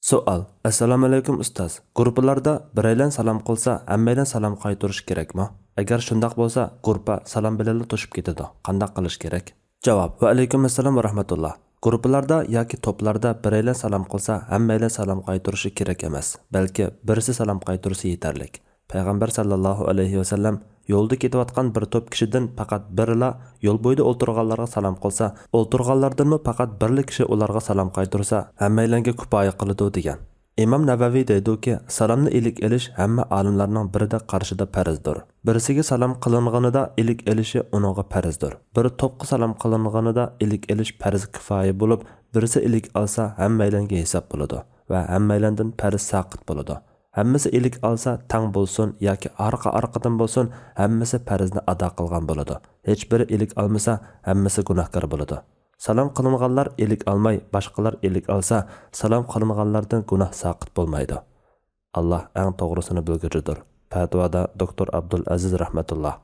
Savol. Assalomu alaykum ustoz. Gruppalarda biraylan salom qilsa, hammaydan salom qaytarish kerakmi? Agar shundaq bo'lsa, gruppa salom bilan to'shib ketadi. Qanday qilish kerak? Javob. Va alaykum assalom va rahmatulloh. Gruppalarda yoki to'plarda biraylan salom qilsa, hammaydan salom qaytarishi kerak emas. Balki birisi salom qaytarsa yetarli. Payg'ambar sallallohu alayhi va sallam yo'lda ketayotgan bir to'p kishidan faqat birila yo'l bo'yida o'tirganlarga salom qilsa, o'tirganlardanmi faqat birli kishi ularga salom qaytarsa, hammaylarga kifoya qiladi degan. Imom Navaviy deydi-ki, salomni ilik elish hamma olimlarning birida qarshida farzdir. Birisiga salom qilinganida ilik elishi uningga farzdir. Bir to'pga salom qilinganida ilik elish farz kifoya bo'lib, birisi ilik olsa hammaylarga hisob bo'ladi va hammaylardan farz saqit bo'ladi. Hammasi ilik alsa tang bo'lsin yoki arqa-arqadan bo'lsin, hammasi farzni ado qilgan bo'ladi. Hech biri ilik almasa, hammasi gunohkor bo'ladi. Salom qilinganlar ilik almay, boshqalar ilik alsa, salom qilinganlardan gunoh saqit bo'lmaydi. Alloh eng to'g'risini bilguchidir. Fatvoda Dr. Abdul Aziz rahmatulloh.